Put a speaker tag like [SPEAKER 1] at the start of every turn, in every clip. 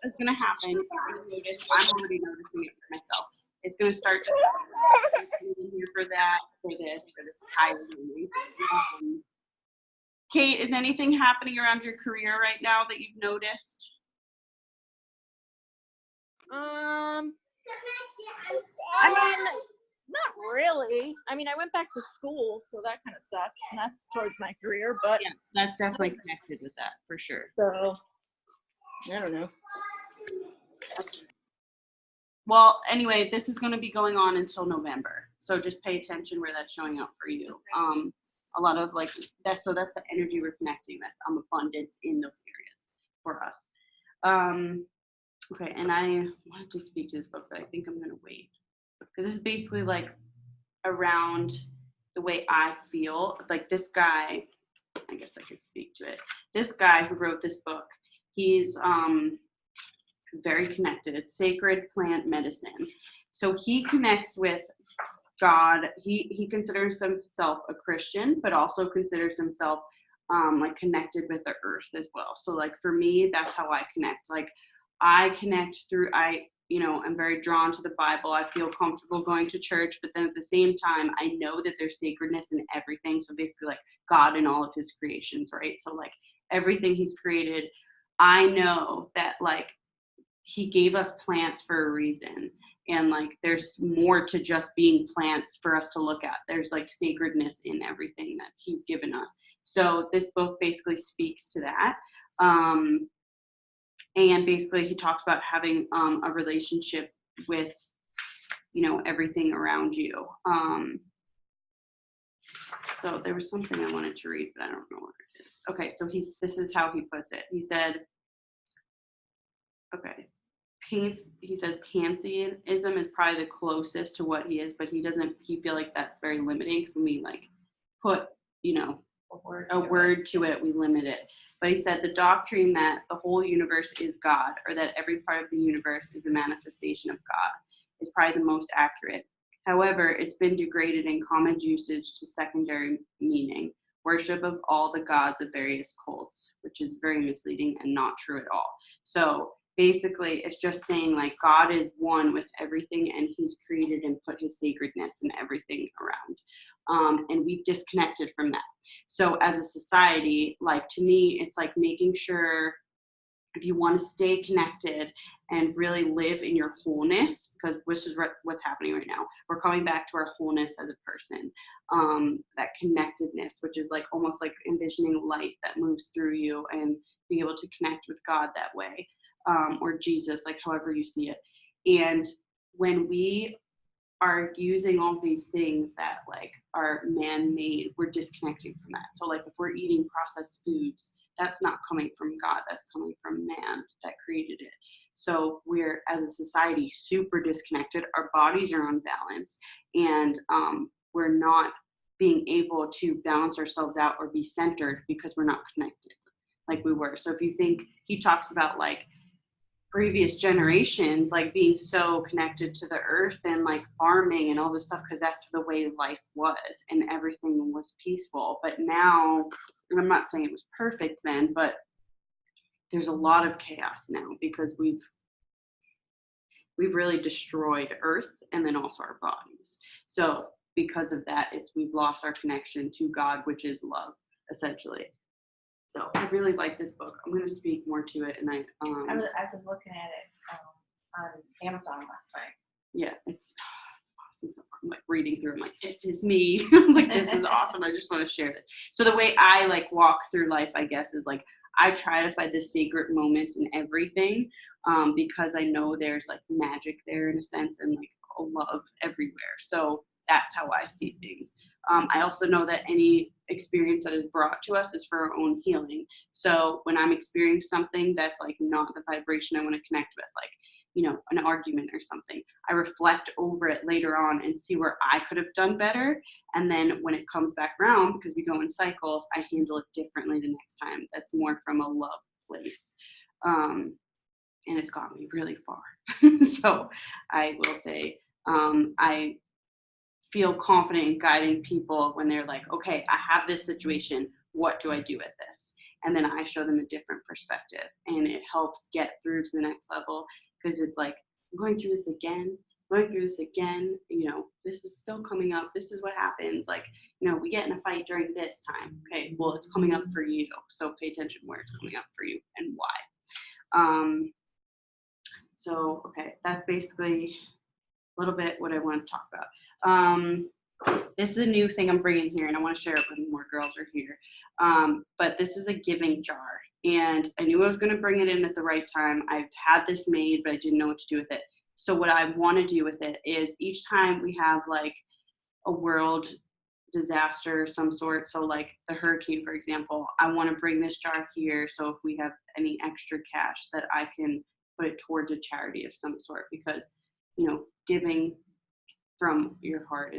[SPEAKER 1] is going to happen. You're going to notice. I'm already noticing it for myself. It's going to start to here for that, for this tiring. Kate, is anything happening around your career right now that you've noticed?
[SPEAKER 2] I mean, not really. I mean, I went back to school, so that kind of sucks, and that's towards my career, but
[SPEAKER 1] yeah, that's definitely connected with that for sure.
[SPEAKER 2] So, I don't know.
[SPEAKER 1] Well, anyway, this is going to be going on until November, so just pay attention where that's showing up for you. A lot of like that, so that's the energy we're connecting with. Abundance in those areas for us. Okay, and I wanted to speak to this book, but I think I'm going to wait because this is basically like around the way I feel. Like this guy, I guess I could speak to it. This guy who wrote this book, he's very connected, sacred plant medicine. So he connects with God. He considers himself a Christian, but also considers himself like connected with the earth as well. So like for me, that's how I connect. Like I connect through, I'm very drawn to the Bible. I feel comfortable going to church, but then at the same time, I know that there's sacredness in everything. So basically like God in all of his creations, right? So like everything he's created, I know that like he gave us plants for a reason. And like there's more to just being plants for us to look at. There's like sacredness in everything that he's given us. So this book basically speaks to that. And basically he talks about having a relationship with, everything around you. So there was something I wanted to read, but I don't know what it is. Okay, so this is how he puts it. He said, okay, he says pantheism is probably the closest to what he is, but he feel like that's very limiting because when we like put, a word to it, we limit it. But he said the doctrine that the whole universe is God, or that every part of the universe is a manifestation of God, is probably the most accurate. However, it's been degraded in common usage to secondary meaning, worship of all the gods of various cults, which is very misleading and not true at all. So basically, it's just saying like God is one with everything, and he's created and put his sacredness in everything around. And we've disconnected from that. So as a society, like to me, it's like making sure if you want to stay connected and really live in your wholeness, because this is what's happening right now. We're coming back to our wholeness as a person, that connectedness, which is like almost like envisioning light that moves through you and being able to connect with God that way, or Jesus, like however you see it. And when we are using all these things that like are man-made, we're disconnecting from that. So like if we're eating processed foods, that's not coming from God, that's coming from man that created it. So we're, as a society, super disconnected. Our bodies are unbalanced, and we're not being able to balance ourselves out or be centered because we're not connected like we were. So if you think, he talks about like previous generations like being so connected to the earth and like farming and all this stuff because that's the way life was and everything was peaceful. But now, and I'm not saying it was perfect then, but there's a lot of chaos now because we've really destroyed earth and then also our bodies. So because of that, we've lost our connection to God, which is love, essentially. So I really like this book. I'm going to speak more to it, and I
[SPEAKER 3] was looking at it on Amazon last night.
[SPEAKER 1] Yeah, it's awesome. So I'm like reading through. I'm like, this is me. I was like, this is awesome. I just want to share it. So the way I like walk through life, I guess, is like I try to find the sacred moments in everything, because I know there's like magic there in a sense, and like a love everywhere. So that's how I see things. I also know that any experience that is brought to us is for our own healing. So when I'm experiencing something that's like not the vibration I want to connect with, like, an argument or something, I reflect over it later on and see where I could have done better. And then when it comes back around, because we go in cycles, I handle it differently the next time. That's more from a love place. And it's got me really far. So I will say, I feel confident in guiding people when they're like, okay, I have this situation. What do I do with this? and then I show them a different perspective, and it helps get through to the next level, because it's like, I'm going through this again, this is still coming up, this is what happens, like, we get in a fight during this time, okay, well, it's coming up for you, so pay attention where it's coming up for you and why. So okay, that's basically a little bit what I want to talk about. This is a new thing I'm bringing here, and I want to share it when more girls are here. But this is a giving jar, and I knew I was going to bring it in at the right time. I've had this made, but I didn't know what to do with it. So what I want to do with it is, each time we have like a world disaster of some sort, so like the hurricane, for example, I want to bring this jar here, so if we have any extra cash, that I can put it towards a charity of some sort, because giving from your heart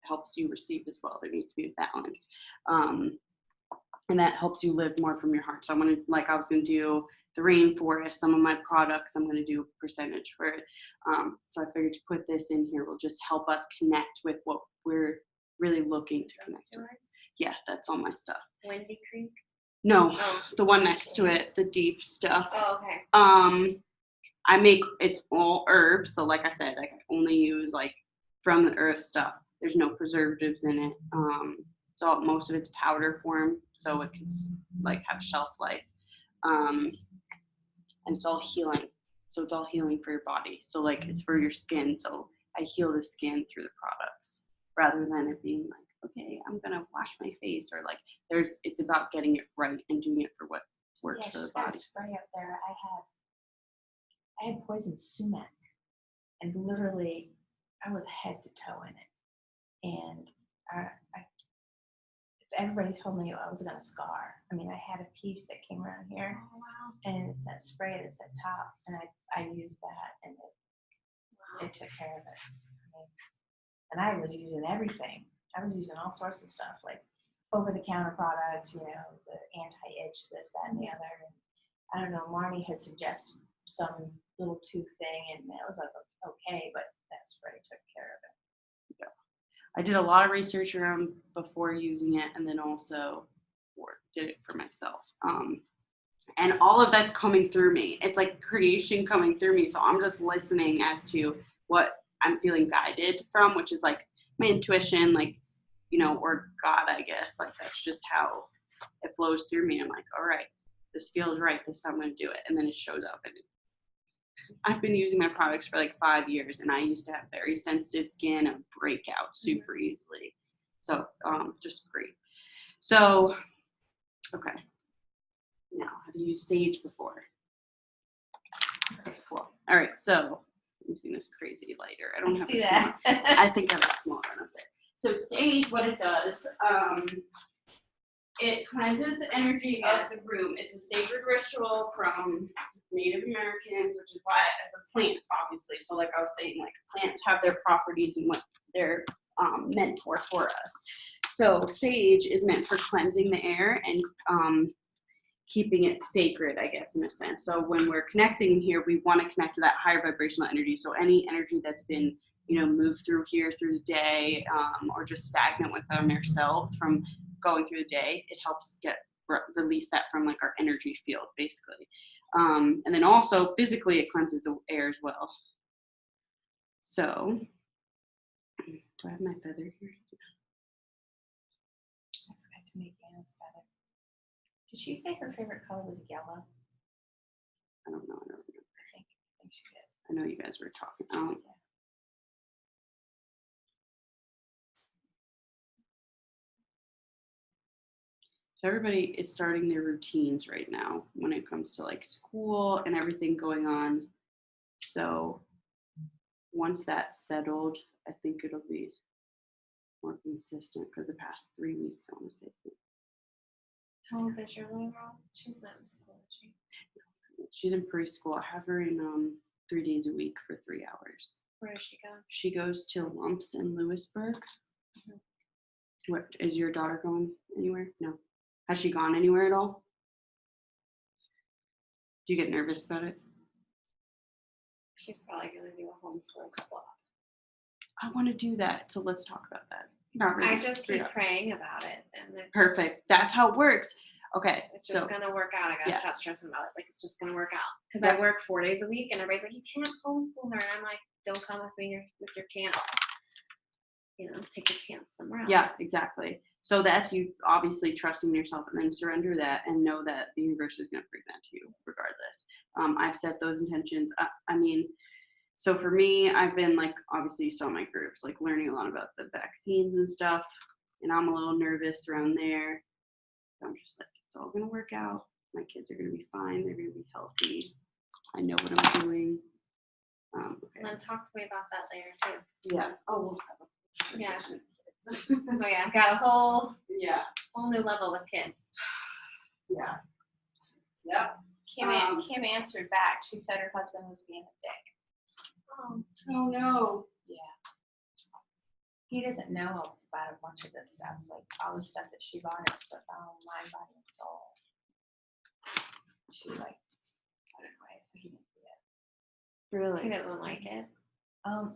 [SPEAKER 1] helps you receive as well. There needs to be a balance, and that helps you live more from your heart. So I was going to do the rainforest, some of my products, I'm going to do a percentage for it. So I figured to put this in here will just help us connect with what we're really looking to connect with. Yeah, that's all my stuff.
[SPEAKER 3] Windy Creek?
[SPEAKER 1] No,
[SPEAKER 3] Oh.
[SPEAKER 1] the one next to it, the deep stuff.
[SPEAKER 3] Oh, okay.
[SPEAKER 1] It's all herbs, so like I said, I only use like from the earth stuff. There's no preservatives in it. So most of it's powder form, so it can like have shelf life. And it's all healing. So it's all healing for your body. So like it's for your skin. So I heal the skin through the products, rather than it being like, okay, I'm gonna wash my face, or like it's about getting it right and doing it for what works for the
[SPEAKER 3] She's got a
[SPEAKER 1] body.
[SPEAKER 3] spray up there. I had poison sumac, and literally I was head to toe in it. And everybody told me I was gonna scar. I mean, I had a piece that came around here,
[SPEAKER 2] Oh, wow.
[SPEAKER 3] and it's that spray that's at top, and I used that, and it took care of it. And I was using everything. I was using all sorts of stuff, like over-the-counter products, the anti-itch, this, that, and the other. And I don't know, Marnie had suggested some little tooth thing, and it was like, okay, but that spray took care of it.
[SPEAKER 1] I did a lot of research around before using it, and then also did it for myself. And all of that's coming through me. It's like creation coming through me. So I'm just listening as to what I'm feeling guided from, which is like my intuition, like, or God, I guess. Like that's just how it flows through me. I'm like, all right, this feels right. This is how I'm going to do it. And then it shows up. And I've been using my products for like 5 years, and I used to have very sensitive skin and break out super easily. So just great. So, okay. Now, have you used sage before? Okay, cool. All right, so I'm using this crazy lighter. I don't have
[SPEAKER 3] See
[SPEAKER 1] a
[SPEAKER 3] that?
[SPEAKER 1] small, I think I have a small one up there. So sage, what it does, it cleanses the energy of the room. It's a sacred ritual from Native Americans, which is why it's a plant, obviously. So like I was saying, like plants have their properties and what they're meant for us. So sage is meant for cleansing the air and keeping it sacred, I guess, in a sense. So when we're connecting in here, we want to connect to that higher vibrational energy. So any energy that's been, moved through here through the day, or just stagnant within ourselves from going through the day, it helps release that from like our energy field, basically. And then also physically, it cleanses the air as well. So, do I have my feather here?
[SPEAKER 3] I forgot to make Anna's feather. Did she say her favorite color was yellow?
[SPEAKER 1] I don't know. I don't remember.
[SPEAKER 3] I think she did.
[SPEAKER 1] I know you guys were talking. So everybody is starting their routines right now when it comes to like school and everything going on. So once that's settled, I think it'll be more consistent for the past 3 weeks, I want to say.
[SPEAKER 3] How old is your little girl? She's not in school, is she?
[SPEAKER 1] She's in preschool. I have her in 3 days a week for 3 hours.
[SPEAKER 3] Where does she go?
[SPEAKER 1] She goes to Lumps in Lewisburg. What, is your daughter going anywhere? No. Has she gone anywhere at all? Do you get nervous about it?
[SPEAKER 3] She's probably going to do a homeschool club.
[SPEAKER 1] I want to do that, so let's talk about that. Not really.
[SPEAKER 3] I just keep praying about it. And
[SPEAKER 1] Perfect. That's how it works. Okay,
[SPEAKER 4] It's just
[SPEAKER 1] so
[SPEAKER 4] gonna work out. I gotta
[SPEAKER 1] yes.
[SPEAKER 4] stop stressing about it. Like it's just gonna work out. Because
[SPEAKER 1] Yep.
[SPEAKER 4] I work 4 days a week, and everybody's like, "You can't homeschool her." And I'm like, "Don't come with me with your camps. You know, take your camps somewhere else."
[SPEAKER 1] yeah, exactly. So that's you obviously trusting yourself, and then surrender that and know that the universe is going to present to you regardless. I've set those intentions. I mean, so for me, I've been like, obviously you saw my groups, like learning a lot about the vaccines and stuff, and I'm a little nervous around there. So I'm just like, it's all going to work out. My kids are going to be fine. They're going to be healthy. I know what I'm doing.
[SPEAKER 4] And
[SPEAKER 1] Okay.
[SPEAKER 4] then talk to me about that later too.
[SPEAKER 1] Yeah. Oh, we'll have a
[SPEAKER 4] Yeah.
[SPEAKER 1] conversation.
[SPEAKER 4] Oh yeah, I've got a whole
[SPEAKER 1] Yeah.
[SPEAKER 4] new level with kids.
[SPEAKER 1] Yeah. Yep.
[SPEAKER 3] Kim answered back. She said her husband was being a dick.
[SPEAKER 4] Oh,
[SPEAKER 1] Oh no.
[SPEAKER 3] He doesn't know about a bunch of this stuff, like all the stuff that she bought and stuff on mind, body, and soul. She's like, I don't know, so he didn't do it.
[SPEAKER 4] he
[SPEAKER 1] Really?
[SPEAKER 4] doesn't like it.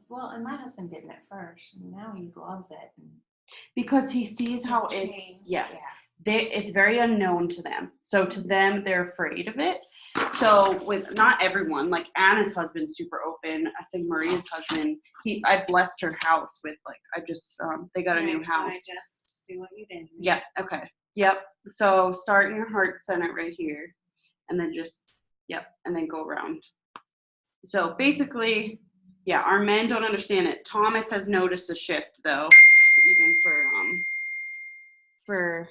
[SPEAKER 3] Well, and my husband didn't at first, and now he loves it. And
[SPEAKER 1] Because he sees how
[SPEAKER 3] changed.
[SPEAKER 1] it's yes.
[SPEAKER 3] Yeah.
[SPEAKER 1] It's very unknown to them. So to them, they're afraid of it. So with not everyone, like Anna's husband's super open. I think Maria's husband, I blessed her house with like, I just, they got a new
[SPEAKER 4] Right, so
[SPEAKER 1] house.
[SPEAKER 4] I just do what you did.
[SPEAKER 1] Yeah. Okay. Yep. So start in your heart center right here, and then just, yep. And then go around. So basically, yeah, our men don't understand it. Thomas has noticed a shift though, even for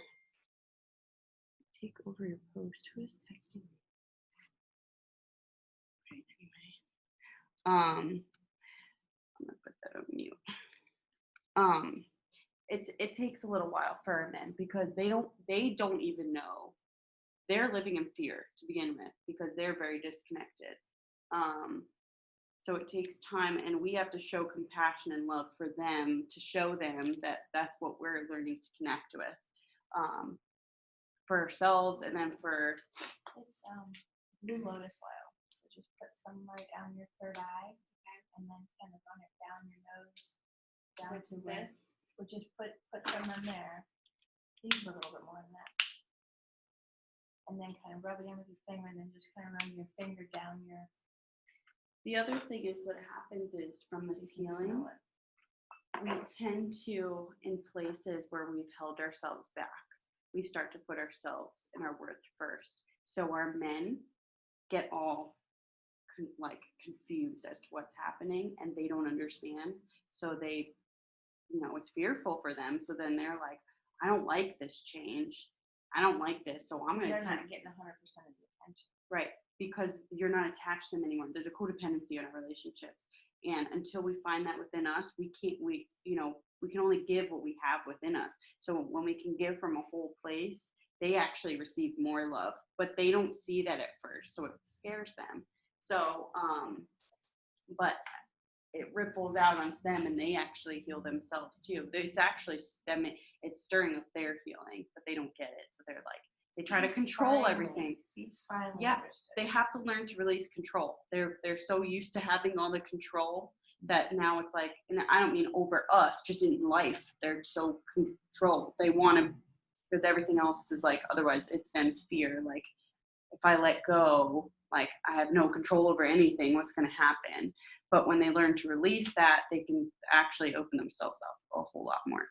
[SPEAKER 1] take over your post. Who is texting me? Right, anyway. I'm gonna put that on mute. It takes a little while for our men because they don't even know. They're living in fear to begin with because they're very disconnected. So it takes time, and we have to show compassion and love for them to show them that that's what we're learning to connect with. For ourselves and then for
[SPEAKER 3] It's blue lotus oil. So just put some right down your third eye, and then kind of run it down your nose, down to
[SPEAKER 4] This.
[SPEAKER 3] or just put some in there. Use a little bit more than that. And then kind of rub it in with your finger, and then just kind of run your finger down your.
[SPEAKER 1] the other thing is what happens is from
[SPEAKER 3] So
[SPEAKER 1] this
[SPEAKER 3] you can
[SPEAKER 1] healing,
[SPEAKER 3] smell it.
[SPEAKER 1] we tend to, in places where we've held ourselves back, we start to put ourselves and our worth first. So our men get all confused as to what's happening, and they don't understand. So they, it's fearful for them. So then they're like, I don't like this change. I don't like this. So I'm going to
[SPEAKER 3] They're not getting 100% of the attention.
[SPEAKER 1] right, because you're not attached to them anymore. There's a codependency in our relationships. And until we find that within us, we can only give what we have within us. So when we can give from a whole place, they actually receive more love, but they don't see that at first. So it scares them. So, but it ripples out onto them and they actually heal themselves too. It's actually it's stirring up their healing, but they don't get it. So they're like, they try to control everything.
[SPEAKER 3] He's finally
[SPEAKER 1] Yeah,
[SPEAKER 3] understood.
[SPEAKER 1] they have to learn to release control. They're so used to having all the control that now it's like, and I don't mean over us, just in life, they're so controlled. They want to, because everything else is like, otherwise it stems fear. Like if I let go, like I have no control over anything, what's going to happen? But when they learn to release that, they can actually open themselves up a whole lot more.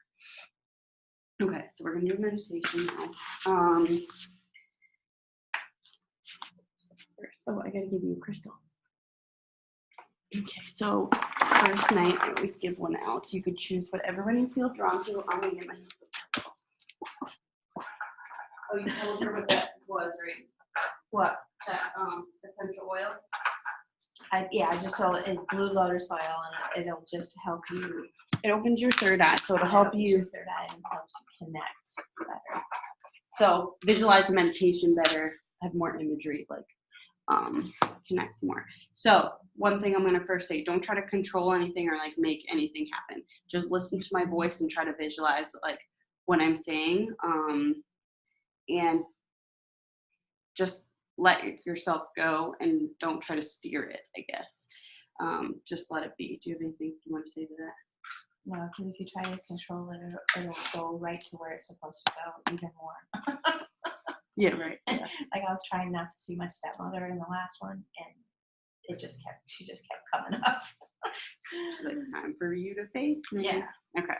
[SPEAKER 1] Okay, so we're going to do meditation now. Oh, I got to give you a crystal. Okay, so first night, I always give one out. You could choose whatever one you feel drawn to. I'm going to get myself a crystal. Oh, you told her what that was, right? What? That essential oil?
[SPEAKER 3] I just told it it's blue lotus oil, and it'll just help you.
[SPEAKER 1] It opens your third eye, so it'll
[SPEAKER 3] It
[SPEAKER 1] help
[SPEAKER 3] opens
[SPEAKER 1] you.
[SPEAKER 3] your third eye and helps you connect better.
[SPEAKER 1] So visualize the meditation better, have more imagery, like connect more. So one thing I'm going to first say, don't try to control anything or like make anything happen. Just listen to my voice and try to visualize like what I'm saying, and just let yourself go and don't try to steer it, I guess. Just let it be. Do you have anything you want to say to that?
[SPEAKER 3] No, because if you try to control it, it'll go right to where it's supposed to go, even more.
[SPEAKER 1] Yeah, right.
[SPEAKER 3] Like I was trying not to see my stepmother in the last one, and she just kept coming up.
[SPEAKER 1] Like time for you to face me.
[SPEAKER 3] Yeah.
[SPEAKER 1] Okay.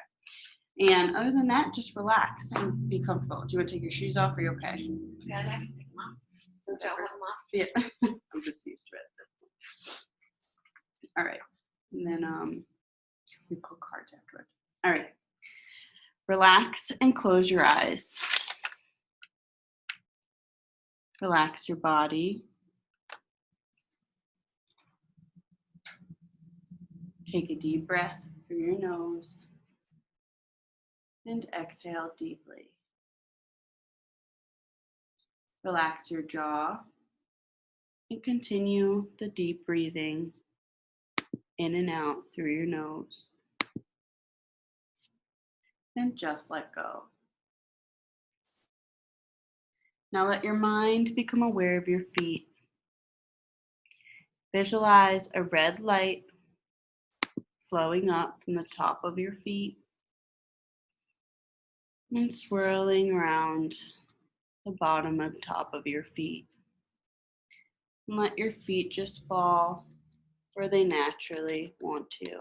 [SPEAKER 1] And other than that, just relax and be comfortable. Do you want to take your shoes off? Are you okay?
[SPEAKER 4] Yeah, and I can take them off since y'all have them off.
[SPEAKER 1] Yeah. I'm just used to it. All right. And then we pull cards afterward. All right. Relax and close your eyes. Relax your body. Take a deep breath through your nose and exhale deeply. Relax your jaw and continue the deep breathing in and out through your nose. And just let go. Now let your mind become aware of your feet. Visualize a red light flowing up from the top of your feet and swirling around the bottom and top of your feet. And let your feet just fall where they naturally want to.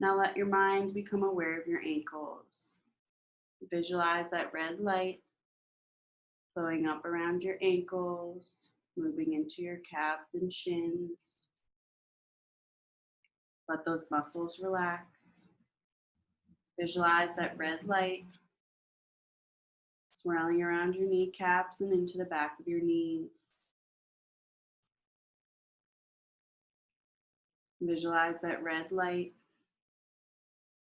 [SPEAKER 1] Now let your mind become aware of your ankles. Visualize that red light flowing up around your ankles, moving into your calves and shins. Let those muscles relax. Visualize that red light swirling around your kneecaps and into the back of your knees. Visualize that red light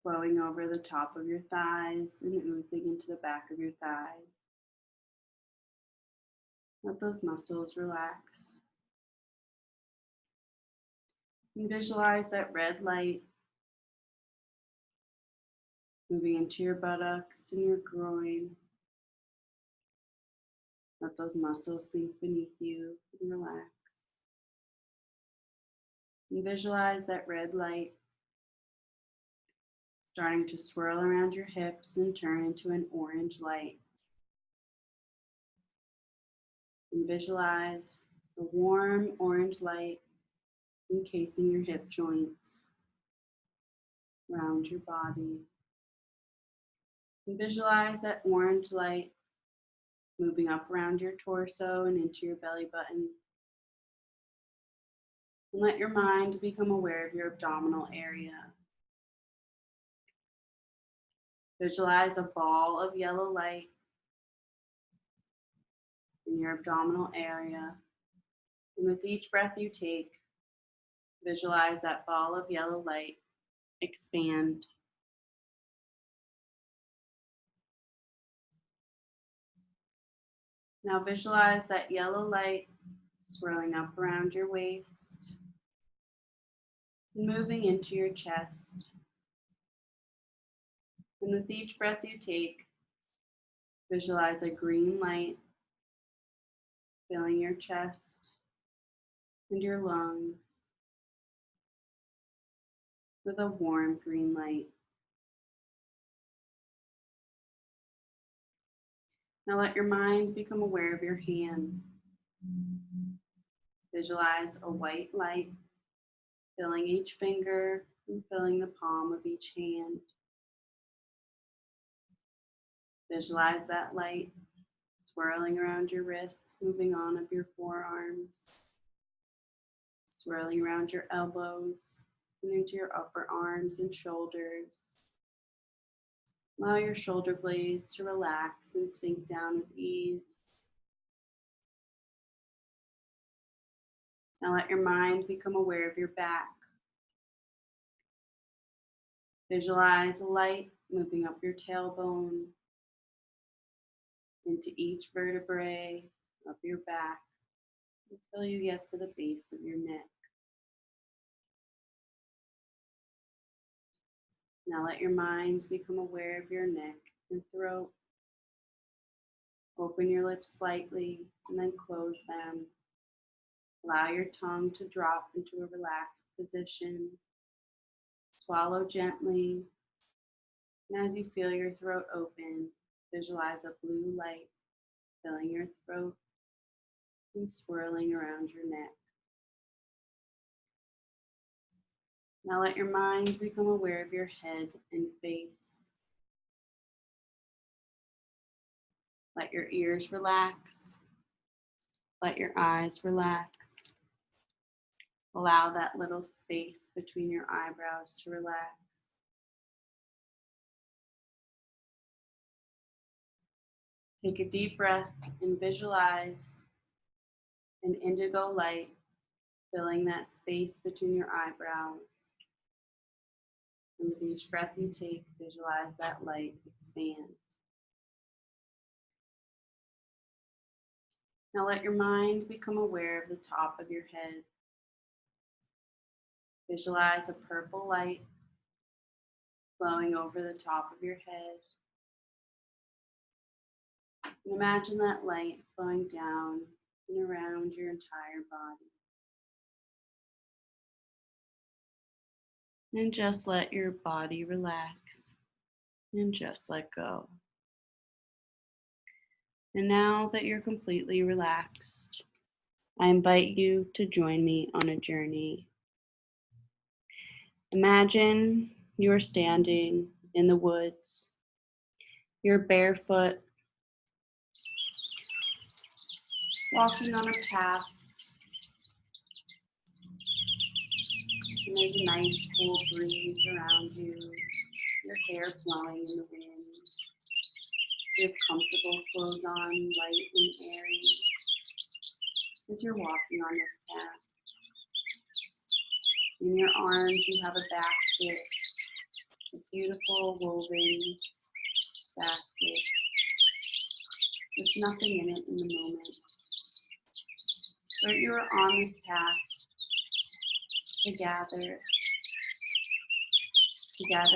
[SPEAKER 1] flowing over the top of your thighs and oozing into the back of your thighs. Let those muscles relax. And visualize that red light moving into your buttocks and your groin. Let those muscles sink beneath you and relax. And visualize that red light starting to swirl around your hips and turn into an orange light. And visualize the warm orange light encasing your hip joints around your body. And visualize that orange light moving up around your torso and into your belly button. And let your mind become aware of your abdominal area. Visualize a ball of yellow light in your abdominal area. And with each breath you take, visualize that ball of yellow light expand. Now visualize that yellow light swirling up around your waist and moving into your chest. And with each breath you take, visualize a green light filling your chest and your lungs with a warm green light. Now let your mind become aware of your hands. Visualize a white light filling each finger and filling the palm of each hand. Visualize that light swirling around your wrists, moving on up your forearms, swirling around your elbows and into your upper arms and shoulders. Allow your shoulder blades to relax and sink down with ease. Now let your mind become aware of your back. Visualize light moving up your tailbone, into each vertebrae of your back until you get to the base of your neck. Now let your mind become aware of your neck and throat. Open your lips slightly and then close them. Allow your tongue to drop into a relaxed position. Swallow gently And as you feel your throat open, visualize a blue light filling your throat and swirling around your neck. Now let your mind become aware of your head and face. Let your ears relax. Let your eyes relax. Allow that little space between your eyebrows to relax. Take a deep breath and visualize an indigo light filling that space between your eyebrows. And with each breath you take, visualize that light expand. Now let your mind become aware of the top of your head. Visualize a purple light flowing over the top of your head. And imagine that light flowing down and around your entire body. And just let your body relax and just let go. And now that you're completely relaxed, I invite you to join me on a journey. Imagine you are standing in the woods. You're barefoot, walking on a path. And there's a nice cool breeze around you. Your hair flowing in the wind. You have comfortable clothes on, light and airy. As you're walking on this path. In your arms, you have a basket, a beautiful woven basket. There's nothing in it in the moment. But you're on this path to gather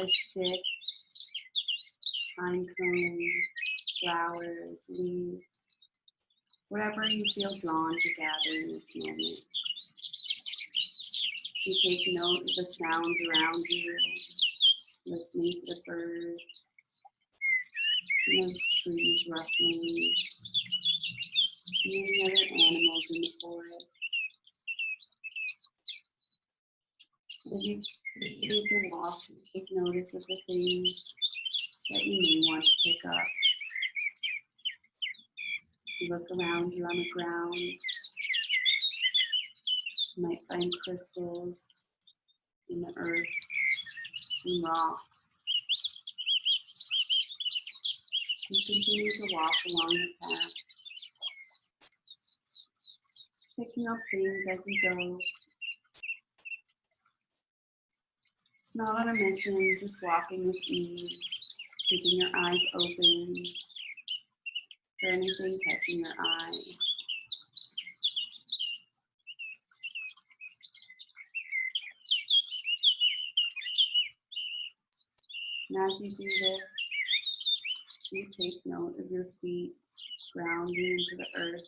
[SPEAKER 1] sticks, pine cones, flowers, leaves, whatever you feel drawn to gather in this moment. You take note of the sounds around you, listening to the birds, and the trees rustling, and any other animals in the forest. As you take a walk, take notice of the things that you may want to pick up. You look around you on the ground. You might find crystals in the earth and rocks. You continue to walk along the path, picking up things as you go. Not on a mission, just walking with ease, keeping your eyes open for anything catching your eye. And as you do this, you take note of your feet grounding into the earth.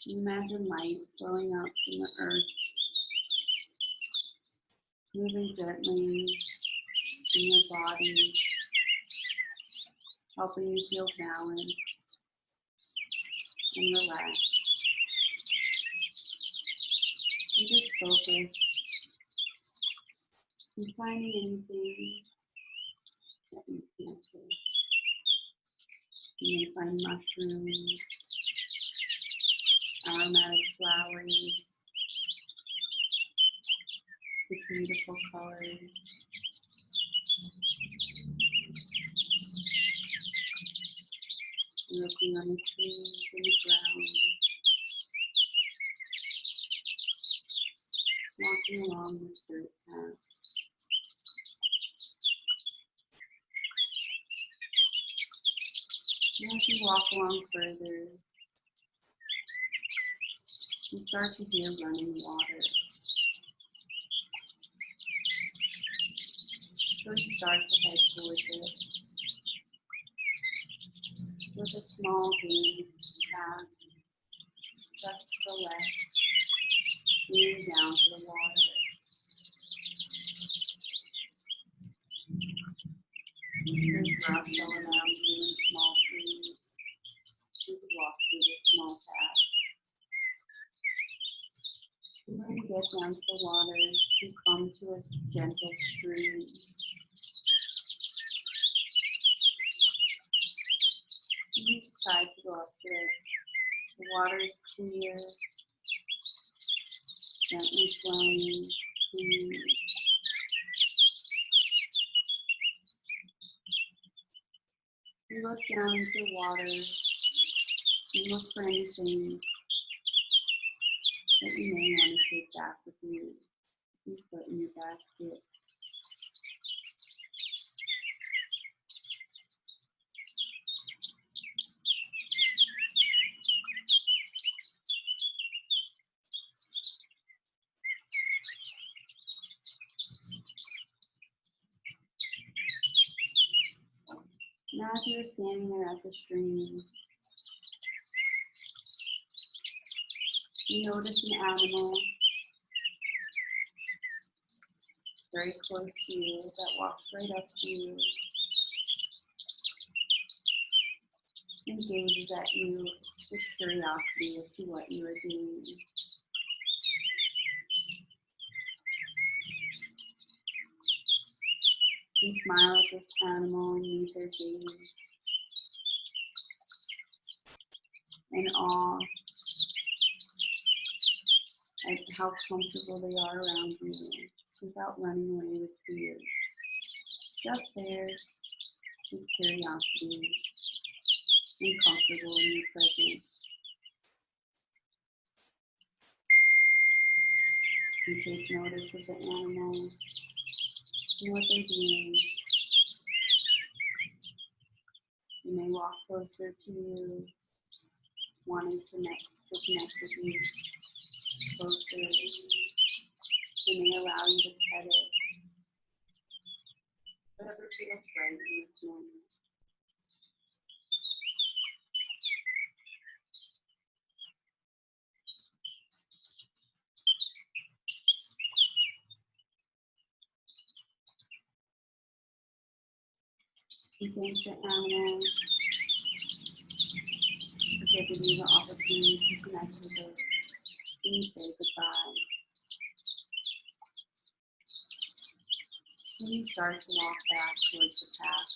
[SPEAKER 1] Imagine light flowing out from the earth, moving gently in your body, helping you feel balanced and relaxed. And just focus on finding anything that you can't do. You may find mushrooms, aromatic flowers, with beautiful colors. Looking on the trees and the ground, walking along this dirt path. And as you walk along further, you start to hear running water. So you start to head towards it with a small green path just to the left, leading down to the water. There's brush all around you and small trees. You could walk through this small path. When you get down to the water, you come to a gentle stream. You decide to go up to it. The water is clear, gently flowing, clean. You look down into the water. You look for anything that you may want to take back with you. You put in your basket. And as you're standing there at the stream, you notice an animal very close to you that walks right up to you and gazes at you with curiosity as to what you are doing. You smile at this animal and meet their gaze in awe at how comfortable they are around you without running away with fear. Just there with curiosity and comfortable in your presence. You take notice of the animal and what they're doing. You may walk closer to you, wanting to connect with you closer. They may allow you to pet it. Whatever feels right in this moment. You thank the animal for giving you the opportunity to connect with it, and you say goodbye. And you start to walk back towards the path.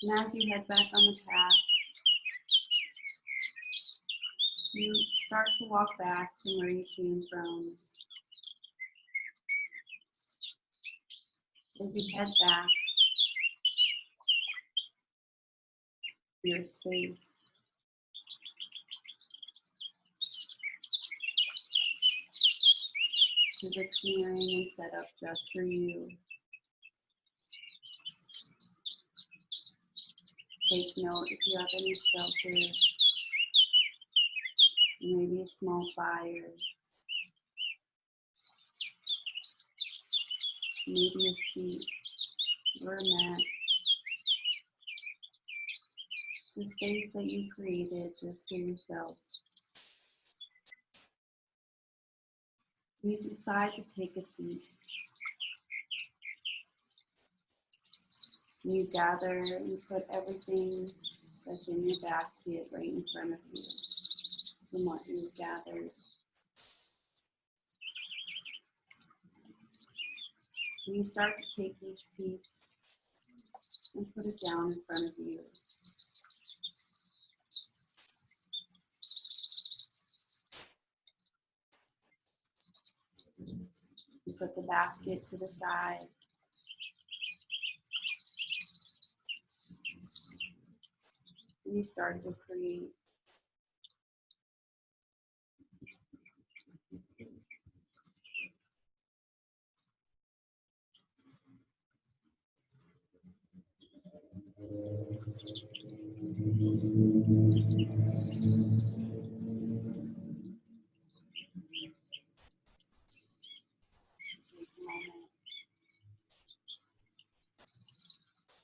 [SPEAKER 1] And as you head back on the path, you start to walk back to where you came from. As you head back to your space, to the clearing and set up just for you. Take note if you have any shelter, maybe a small fire, maybe a seat or a mat. The space that you created just for yourself. You decide to take a seat. You gather and put everything that's in your basket right in front of you from what you've gathered. And you start to take each piece and put it down in front of you. You put the basket to the side. And you start to create.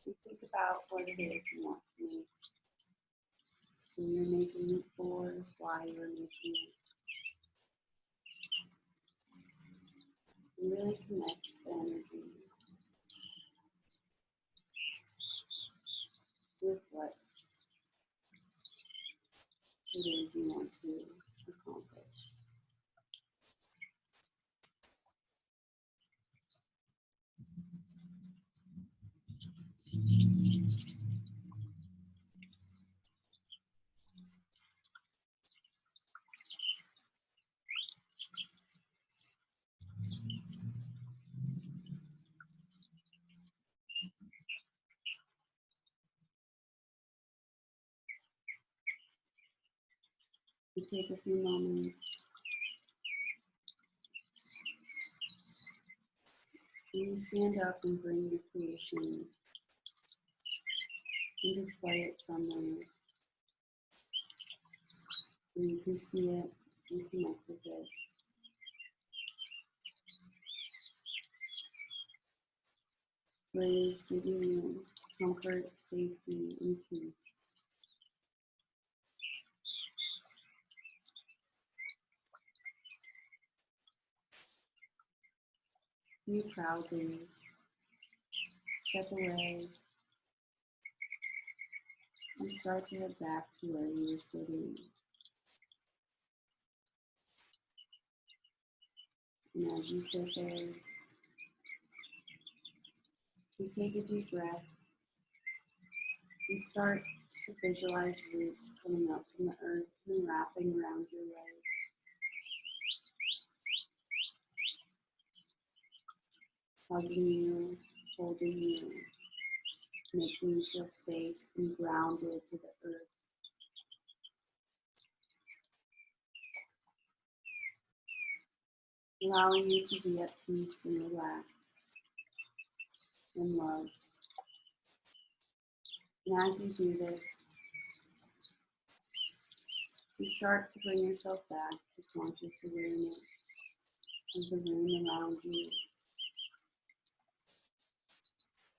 [SPEAKER 1] You think about what it is you want to make. Who you're making it for, why you're making it. Really connect the energy with what it is you want to accomplish. You take a few moments and you stand up and bring your creation and display it somewhere where you can see it and connect with it. Where it is giving you comfort, safety, and peace. You proudly step away and start to head back to where you were sitting. And as you sit there, you take a deep breath and start to visualize roots coming up from the earth and wrapping around your legs. Hugging you, holding you, making you feel safe and grounded to the earth. Allowing you to be at peace and relaxed and loved. And as you do this, you start to bring yourself back to conscious awareness of the room around you.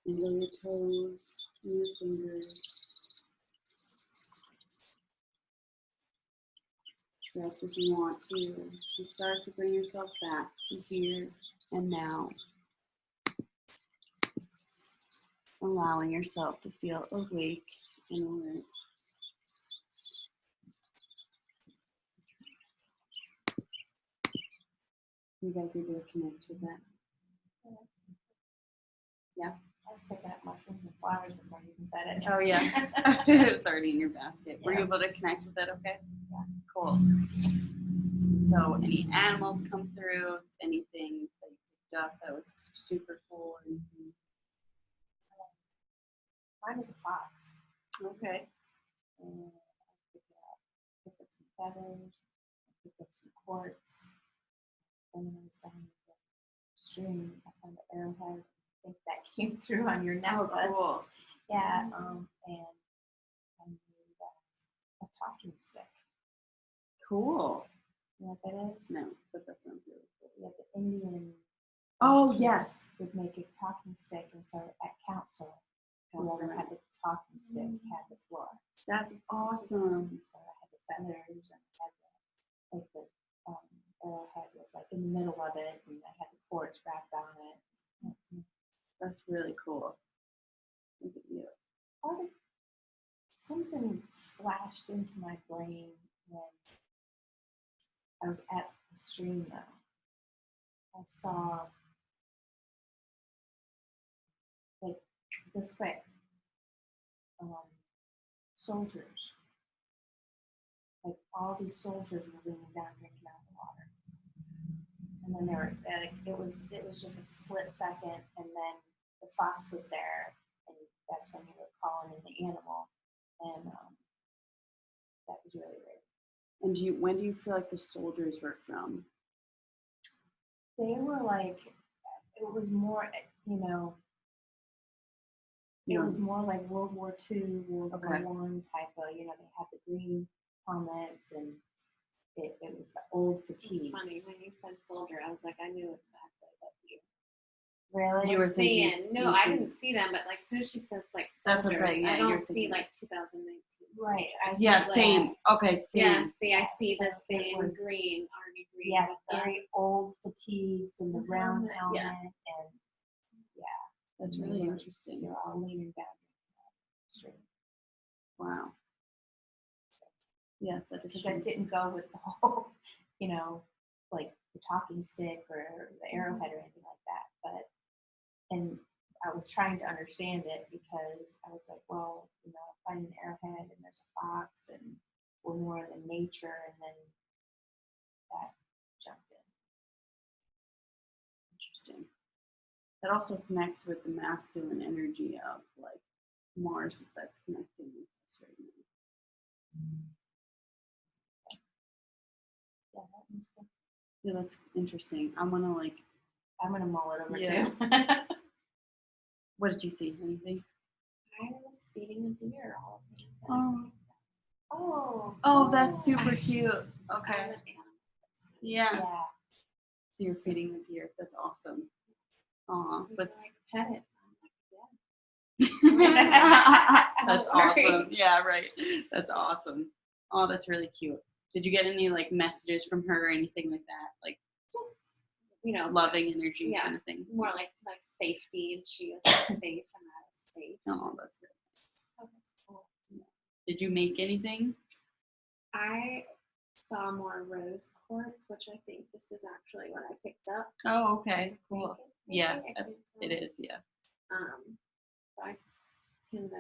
[SPEAKER 1] Feel your toes and your fingers. Stretch if you want to. You start to bring yourself back to here and now. Allowing yourself to feel awake and alert. You guys able to connect with that? Yeah.
[SPEAKER 3] I was picking up mushrooms and flowers before you even said it.
[SPEAKER 1] Oh yeah. It was already in your basket. Were you
[SPEAKER 3] Yeah.
[SPEAKER 1] able to connect with it okay?
[SPEAKER 3] Yeah.
[SPEAKER 1] Cool. So any animals come through, anything that you picked up that was super cool or anything?
[SPEAKER 3] Mine was a fox.
[SPEAKER 1] Okay.
[SPEAKER 3] And I picked up some feathers, I picked up some quartz. And then I was down the stream, I found an arrowhead. I think that came through on your necklace.
[SPEAKER 1] Oh, cool.
[SPEAKER 3] Yeah, and I made a talking stick.
[SPEAKER 1] Cool.
[SPEAKER 3] You know what that is?
[SPEAKER 1] No, but that sounds really cool.
[SPEAKER 3] Yeah, the Indian
[SPEAKER 1] Oh, yes.
[SPEAKER 3] would make a talking stick, and so at council,
[SPEAKER 1] That's
[SPEAKER 3] whoever
[SPEAKER 1] right.
[SPEAKER 3] had the talking stick had the floor.
[SPEAKER 1] That's awesome.
[SPEAKER 3] So I had the feathers and I had the arrowhead was like in the middle of it, and I had the quartz wrapped on it.
[SPEAKER 1] That's really cool. Look at you.
[SPEAKER 3] Part of something flashed into my brain when I was at the stream though. I saw like this quick soldiers. Like all these soldiers were leaning down drinking out of the water. And then it was just a split second, and then the fox was there, and that's when you were calling in the animal, and that was really weird.
[SPEAKER 1] And when do you feel like the soldiers were from?
[SPEAKER 3] They were like, it was more, you know, it was more like World War II, World War
[SPEAKER 1] Okay.
[SPEAKER 3] I type of, you know, they had the green helmets, and it was the old fatigues.
[SPEAKER 4] It's funny when you said soldier, I was like, I knew exactly what you.
[SPEAKER 3] Really?
[SPEAKER 1] You were thinking
[SPEAKER 4] Seeing. No, I
[SPEAKER 1] 18.
[SPEAKER 4] didn't see them, but like as soon as she says like
[SPEAKER 1] That's what I'm
[SPEAKER 4] soldier,
[SPEAKER 1] saying, yeah,
[SPEAKER 4] I
[SPEAKER 1] you're
[SPEAKER 4] don't see
[SPEAKER 1] thinking-
[SPEAKER 4] like 2019.
[SPEAKER 3] Right, I
[SPEAKER 4] soldiers.
[SPEAKER 1] Yeah,
[SPEAKER 3] see, like,
[SPEAKER 1] same. Okay, same.
[SPEAKER 4] Yeah, see, I
[SPEAKER 3] Yeah,
[SPEAKER 4] see the
[SPEAKER 3] so it
[SPEAKER 4] same
[SPEAKER 3] was-
[SPEAKER 4] green, army green.
[SPEAKER 3] Yeah,
[SPEAKER 4] with the,
[SPEAKER 3] very old fatigues and the
[SPEAKER 4] The
[SPEAKER 3] round
[SPEAKER 4] helmet,
[SPEAKER 3] helmet,
[SPEAKER 4] yeah.
[SPEAKER 3] and
[SPEAKER 1] That's
[SPEAKER 3] and they
[SPEAKER 1] really
[SPEAKER 3] were-
[SPEAKER 1] interesting.
[SPEAKER 3] they're all leaning down the street.
[SPEAKER 1] Wow. Yeah, that is
[SPEAKER 3] Because
[SPEAKER 1] true.
[SPEAKER 3] that didn't go with the whole, you know, like the talking stick or the arrowhead or anything like that. But, and I was trying to understand it because I was like, well, you know, I find an arrowhead and there's a fox and we're more in nature, and then that jumped in.
[SPEAKER 1] Interesting. That also connects with the masculine energy of like Mars that's connecting with us right now.
[SPEAKER 3] Yeah, that one's good.
[SPEAKER 1] Yeah, that's interesting. I want to like,
[SPEAKER 3] I'm gonna mull it over
[SPEAKER 1] Yeah.
[SPEAKER 3] too.
[SPEAKER 1] what did you see? Anything?
[SPEAKER 4] I was feeding a deer all of these.
[SPEAKER 1] Oh.
[SPEAKER 3] Oh.
[SPEAKER 1] Oh, that's super
[SPEAKER 4] I-
[SPEAKER 1] cute.
[SPEAKER 4] I'm
[SPEAKER 1] Okay.
[SPEAKER 4] an animal person.
[SPEAKER 1] Yeah.
[SPEAKER 3] Yeah.
[SPEAKER 1] So you're feeding the deer. That's awesome. Aw,
[SPEAKER 4] People
[SPEAKER 1] but
[SPEAKER 4] like pet it. I'm like, yeah.
[SPEAKER 1] that's
[SPEAKER 4] Don't worry.
[SPEAKER 1] awesome. Yeah, right. That's awesome. Oh, that's really cute. Did you get any like messages from her or anything like that? Like
[SPEAKER 4] Just, you know,
[SPEAKER 1] loving energy
[SPEAKER 4] Yeah.
[SPEAKER 1] kind of thing?
[SPEAKER 4] more like safety, and she is safe, and I was safe.
[SPEAKER 1] Oh, that's good.
[SPEAKER 4] Oh, that's cool.
[SPEAKER 1] Did you make anything?
[SPEAKER 4] I saw more rose quartz, which I think this is actually what I picked up.
[SPEAKER 1] Oh, okay. Cool.
[SPEAKER 4] Maybe,
[SPEAKER 1] Yeah,
[SPEAKER 4] I can't
[SPEAKER 1] It
[SPEAKER 4] tell.
[SPEAKER 1] is, yeah.
[SPEAKER 4] But I tend to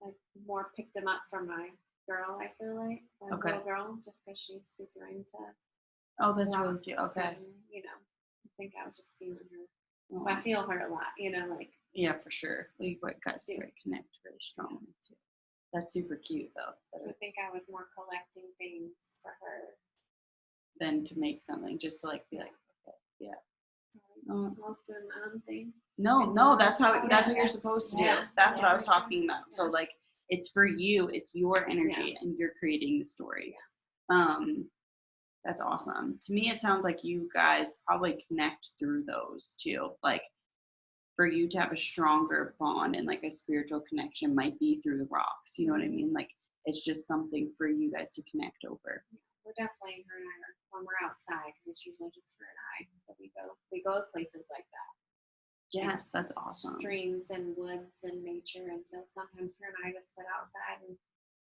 [SPEAKER 4] like more picked them up for my girl. I feel like my
[SPEAKER 1] Okay.
[SPEAKER 4] little girl, just because she's super into
[SPEAKER 1] Oh, that's really
[SPEAKER 4] rocks
[SPEAKER 1] cute. Okay.
[SPEAKER 4] and, you know, I think I was just feeling her.
[SPEAKER 1] Oh,
[SPEAKER 4] I feel her a lot. You know, like
[SPEAKER 1] yeah, for sure. We guys
[SPEAKER 4] Do.
[SPEAKER 1] connect really strongly too. That's super cute though.
[SPEAKER 4] I think I was more collecting things for her.
[SPEAKER 1] Than to make something, just to like be like, okay, yeah. Oh,
[SPEAKER 4] Most doing my own thing.
[SPEAKER 1] no, that's how.
[SPEAKER 4] Yeah,
[SPEAKER 1] That's what you're
[SPEAKER 3] that's-
[SPEAKER 1] supposed to do.
[SPEAKER 4] yeah,
[SPEAKER 1] That's what I was
[SPEAKER 4] yeah.
[SPEAKER 1] talking about. So
[SPEAKER 4] Yeah.
[SPEAKER 1] like, it's for you. It's your energy, and you're creating the story. That's awesome. To me, it sounds like you guys probably connect through those too. Like, for you to have a stronger bond and like a spiritual connection might be through the rocks. You know what I mean? Like, it's just something for you guys to connect over.
[SPEAKER 4] We're definitely her and I are when we're outside because it's usually just her and I. But we go places like that.
[SPEAKER 1] Yes, that's awesome.
[SPEAKER 4] Streams and woods and nature, and so sometimes her and I just sit outside and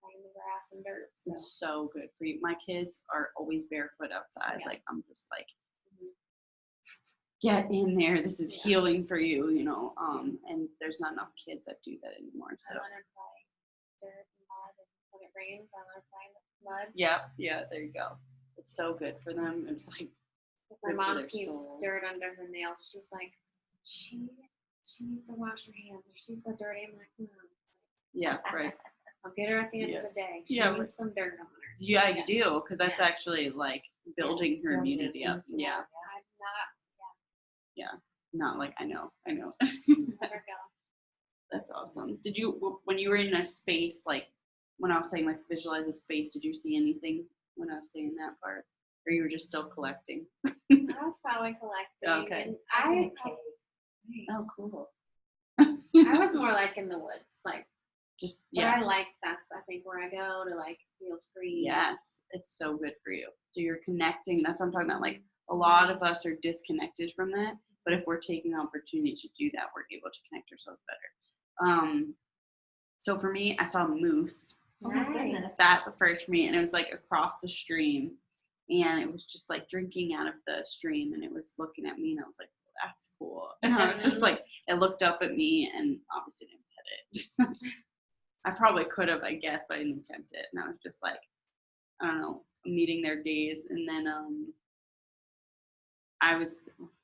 [SPEAKER 4] play in the grass and dirt. So
[SPEAKER 1] It's so good for you. My kids are always barefoot outside.
[SPEAKER 4] Yeah.
[SPEAKER 1] Like, I'm just like,
[SPEAKER 4] Mhm.
[SPEAKER 1] get in there. This is
[SPEAKER 4] Yeah.
[SPEAKER 1] healing for you, you know. And there's not enough kids that do that anymore.
[SPEAKER 4] I
[SPEAKER 1] So
[SPEAKER 4] let her play dirt and mud, and when it rains, I let her play in the mud.
[SPEAKER 1] yeah, there you go. It's so good for them. It's like,
[SPEAKER 4] If my
[SPEAKER 1] Good for
[SPEAKER 4] mom
[SPEAKER 1] their
[SPEAKER 4] sees
[SPEAKER 1] soul.
[SPEAKER 4] dirt under her nails, she's like, she needs to wash her hands, or she's so dirty. I'm like, no.
[SPEAKER 1] yeah, right.
[SPEAKER 4] I'll get her at the end of
[SPEAKER 1] Yes.
[SPEAKER 4] the day. She
[SPEAKER 1] Yeah,
[SPEAKER 4] needs
[SPEAKER 1] right.
[SPEAKER 4] some dirt on her.
[SPEAKER 1] Yeah,
[SPEAKER 4] Yeah.
[SPEAKER 1] you do, because that's
[SPEAKER 4] Yeah.
[SPEAKER 1] actually like building her
[SPEAKER 3] Building
[SPEAKER 1] immunity up.
[SPEAKER 3] things,
[SPEAKER 1] Yeah,
[SPEAKER 4] I'm not
[SPEAKER 1] not like I know.
[SPEAKER 4] let her go.
[SPEAKER 1] That's awesome. Did you, when you were in a space, like when I was saying like visualize a space, did you see anything when I was saying that part? Or you were just still collecting?
[SPEAKER 4] I was probably collecting.
[SPEAKER 1] Okay.
[SPEAKER 4] And
[SPEAKER 3] I was in
[SPEAKER 4] I,
[SPEAKER 3] a cave.
[SPEAKER 1] Oh, cool.
[SPEAKER 4] I was more like in the woods, like.
[SPEAKER 1] Just,
[SPEAKER 4] But
[SPEAKER 1] yeah.
[SPEAKER 4] I like that's I think where I go to like feel free.
[SPEAKER 1] Yes, it's so good for you. So you're connecting. That's what I'm talking about. Like a lot of us are disconnected from that, but if we're taking the opportunity to do that, we're able to connect ourselves better. So for me, I saw a moose.
[SPEAKER 3] Oh my
[SPEAKER 4] Nice.
[SPEAKER 3] goodness.
[SPEAKER 1] That's a first for me, and it was like across the stream, and it was just like drinking out of the stream, and it was looking at me, and I was like, well, that's cool. And I was just like, it looked up at me, and obviously didn't pet it. I probably could have, I guess, but I didn't attempt it. And I was just like, I don't know, meeting their gaze. And then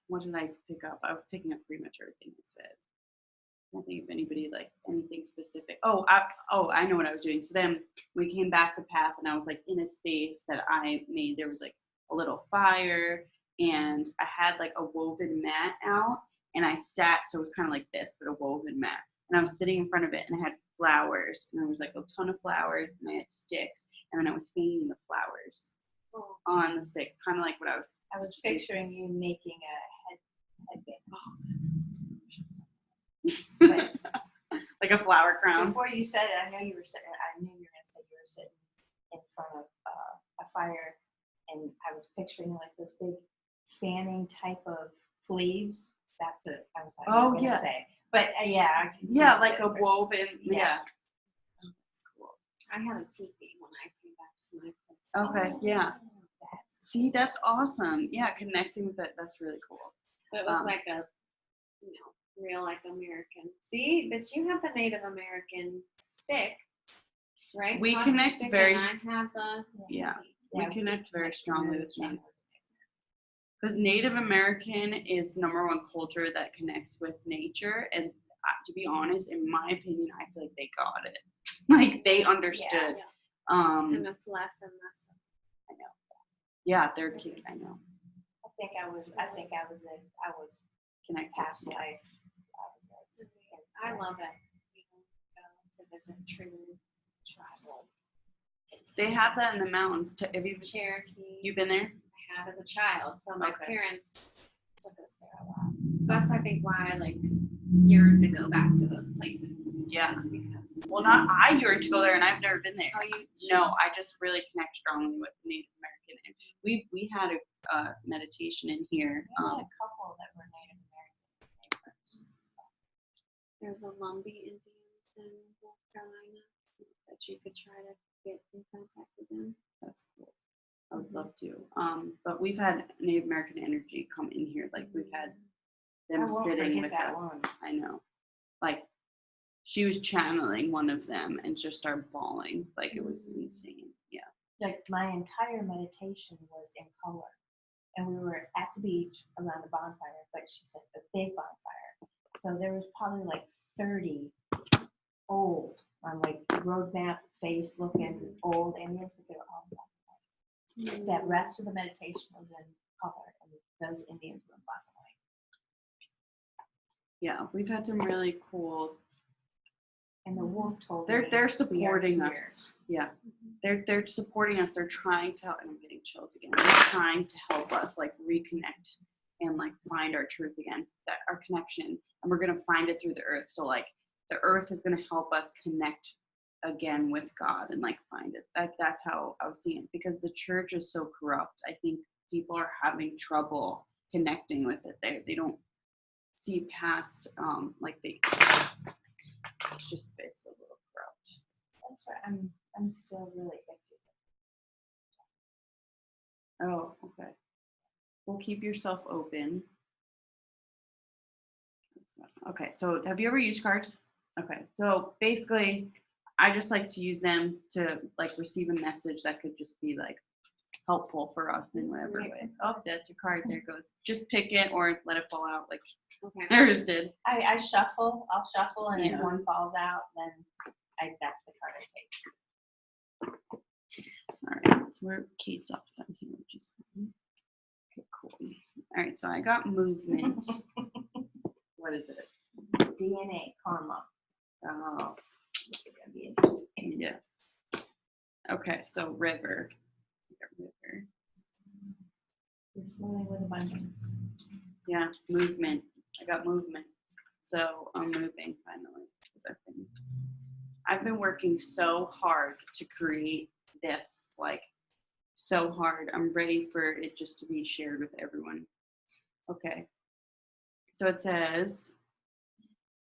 [SPEAKER 1] what did I pick up? I was picking up pretty much everything I said. I don't think of anybody like anything specific. I know what I was doing. So then we came back the path, and I was like in a space that I made. There was like a little fire, and I had like a woven mat out, and I sat, so it was kind of like this, but a woven mat. And I was sitting in front of it, and I had flowers, and there was like a ton of flowers, and I had sticks, and then I was hanging the flowers
[SPEAKER 4] Oh,
[SPEAKER 1] on the stick, kind of like what I was
[SPEAKER 3] I was
[SPEAKER 1] just-
[SPEAKER 3] picturing you making a headband.
[SPEAKER 1] Oh, that's
[SPEAKER 3] But
[SPEAKER 1] Like a flower crown.
[SPEAKER 3] before you said it, I knew you were sitting. I knew you were gonna say you were sitting in front of a fire, and I was picturing like those big fanning type of sleeves. That's it. I was like,
[SPEAKER 1] Oh,
[SPEAKER 3] gonna
[SPEAKER 1] yeah.
[SPEAKER 3] say. But yeah, I can see
[SPEAKER 1] Yeah,
[SPEAKER 3] it
[SPEAKER 1] like a
[SPEAKER 3] different.
[SPEAKER 1] woven. Yeah.
[SPEAKER 3] Yeah.
[SPEAKER 4] I had a teepee when I came back to my place.
[SPEAKER 1] Okay. Yeah.
[SPEAKER 3] That's
[SPEAKER 1] See, that's awesome. Yeah, connecting with it. That's really cool.
[SPEAKER 4] But it was like a, real like American. See, but you have the Native American stick, right?
[SPEAKER 1] We
[SPEAKER 4] Talking
[SPEAKER 1] connect
[SPEAKER 4] stick,
[SPEAKER 1] very
[SPEAKER 4] and I have the
[SPEAKER 1] Yeah.
[SPEAKER 4] teepee.
[SPEAKER 1] We
[SPEAKER 3] Yeah,
[SPEAKER 1] connect very strongly
[SPEAKER 3] really
[SPEAKER 1] with
[SPEAKER 3] strong.
[SPEAKER 1] Native. Because Native American is the number one culture that connects with nature. And to be honest, in my opinion, I feel like they got it. Like they understood.
[SPEAKER 4] Yeah.
[SPEAKER 1] Um,
[SPEAKER 4] And that's less and less.
[SPEAKER 1] yeah, they're cute. I know.
[SPEAKER 3] I think I was
[SPEAKER 1] Connected.
[SPEAKER 3] past
[SPEAKER 1] Yeah.
[SPEAKER 3] life.
[SPEAKER 4] I love it. To visit true tribal.
[SPEAKER 1] They have that in the mountains. Have
[SPEAKER 4] Cherokee.
[SPEAKER 1] you been there?
[SPEAKER 4] I have as a child, so my
[SPEAKER 1] Okay.
[SPEAKER 4] parents took us there a lot. So that's I think why I like yearn to go back to those places.
[SPEAKER 1] Yeah.
[SPEAKER 4] is because
[SPEAKER 1] Well, not I yearn to go there, and I've never been there.
[SPEAKER 4] Oh, you
[SPEAKER 1] No, I just really connect strongly with Native American. And we had a meditation in here.
[SPEAKER 3] We had a couple that were Native American.
[SPEAKER 4] There's a Lumbee Indians in North Carolina that you could try to get in contact with them.
[SPEAKER 1] That's cool. I would love to. But we've had Native American energy come in here. Like we've had them
[SPEAKER 3] I won't
[SPEAKER 1] sitting
[SPEAKER 3] forget
[SPEAKER 1] with
[SPEAKER 3] that
[SPEAKER 1] us.
[SPEAKER 3] one.
[SPEAKER 1] I know. Like she was channeling one of them and just started bawling. Like it was insane. Yeah.
[SPEAKER 3] Like my entire meditation was in color, and we were at the beach around a bonfire, but she said a big bonfire. So there was probably like 30 old, on like road map face looking old Indians, but they were all black and white. That rest of the meditation was in color, and those Indians were in black and white.
[SPEAKER 1] Yeah. We've had some really cool.
[SPEAKER 3] And the wolf told me
[SPEAKER 1] They're
[SPEAKER 3] we are
[SPEAKER 1] supporting
[SPEAKER 3] here.
[SPEAKER 1] us. Yeah. They're supporting us. They're trying to, and I'm getting chills again. They're trying to help us like reconnect and like find our truth again, that our connection, and we're gonna find it through the earth. So like the earth is gonna help us connect again with God and like find it. That's how I was seeing it, because the church is so corrupt. I think people are having trouble connecting with it. They don't see past like it's a little corrupt.
[SPEAKER 3] That's right. I'm still really iffy.
[SPEAKER 1] Oh, okay. Well, keep yourself open. Okay, so have you ever used cards? Okay, so basically, I just like to use them to like receive a message that could just be like helpful for us in whatever way. Oh, that's your card. There it goes. Just pick it or let it fall out like
[SPEAKER 4] Okay.
[SPEAKER 1] Iris did.
[SPEAKER 3] I shuffle. I'll shuffle, and
[SPEAKER 1] Yeah.
[SPEAKER 3] if one falls out, then that's the card I take.
[SPEAKER 1] All right, so we're Kate's off on here, which is okay, cool. All right, so I got movement. What is it?
[SPEAKER 3] DNA karma.
[SPEAKER 1] Oh,
[SPEAKER 3] This is gonna be interesting.
[SPEAKER 1] yes. Okay, so river. I got river.
[SPEAKER 3] You're flowing with abundance.
[SPEAKER 1] Yeah, movement. I got movement. So I'm moving finally. I've been working so hard to create this, like so hard. I'm ready for it just to be shared with everyone. Okay. So it says,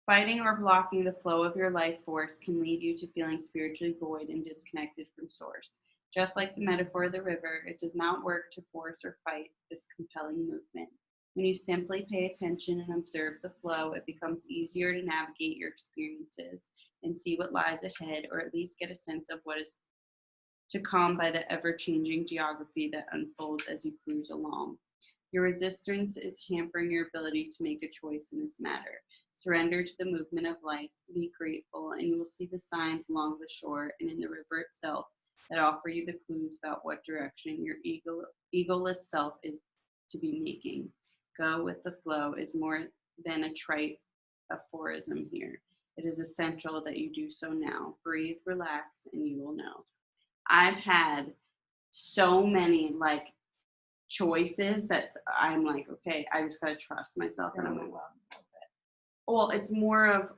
[SPEAKER 1] fighting or blocking the flow of your life force can lead you to feeling spiritually void and disconnected from source. Just like the metaphor of the river, it does not work to force or fight this compelling movement. When you simply pay attention and observe the flow, it becomes easier to navigate your experiences and see what lies ahead, or at least get a sense of what is to come by the ever-changing geography that unfolds as you cruise along. Your resistance is hampering your ability to make a choice in this matter. Surrender to the movement of life, be grateful, and you will see the signs along the shore and in the river itself that offer you the clues about what direction your egoless self is to be making. Go with the flow is more than a trite aphorism here. It is essential that you do so now. Breathe, relax, and you will know. I've had so many like choices that I'm like, okay, I just gotta trust myself, and I'm like, Well, it's more of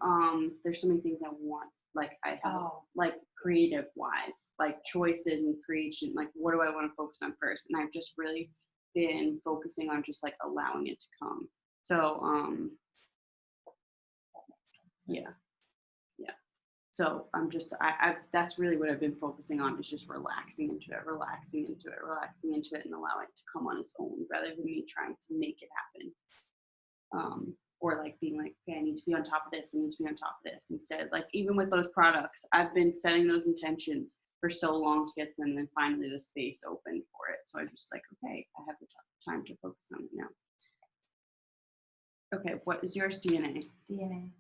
[SPEAKER 1] there's so many things I want. Like I have
[SPEAKER 3] Oh,
[SPEAKER 1] like creative wise, like choices and creation, like what do I want to focus on first? And I've just really been focusing on just like allowing it to come. So yeah. Yeah. So I'm just I've that's really what I've been focusing on, is just relaxing into it, relaxing into it, relaxing into it, and allow it to come on its own rather than me trying to make it happen. Or like being like, okay, I need to be on top of this, I need to be on top of this. Instead, like even with those products, I've been setting those intentions for so long to get to them, and then finally the space opened for it. So I just like, okay, I have the time to focus on it now. Okay, what is yours? DNA.
[SPEAKER 3] DNA.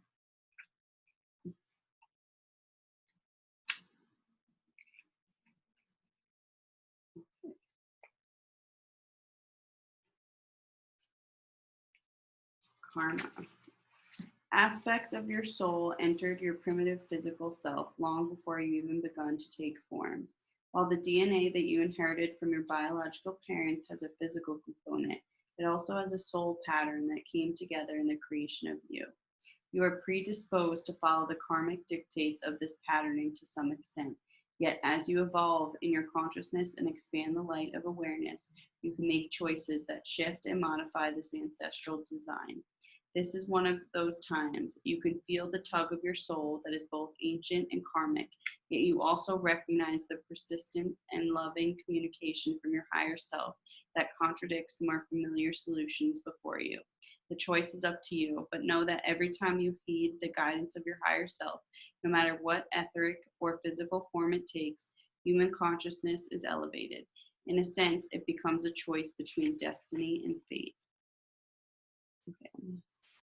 [SPEAKER 1] Karma. Aspects of your soul entered your primitive physical self long before you even begun to take form. While the DNA that you inherited from your biological parents has a physical component, it also has a soul pattern that came together in the creation of you. You are predisposed to follow the karmic dictates of this patterning to some extent. Yet, as you evolve in your consciousness and expand the light of awareness, you can make choices that shift and modify this ancestral design. This is one of those times you can feel the tug of your soul that is both ancient and karmic, yet you also recognize the persistent and loving communication from your higher self that contradicts the more familiar solutions before you. The choice is up to you, but know that every time you heed the guidance of your higher self, no matter what etheric or physical form it takes, human consciousness is elevated. In a sense, it becomes a choice between destiny and fate. Okay.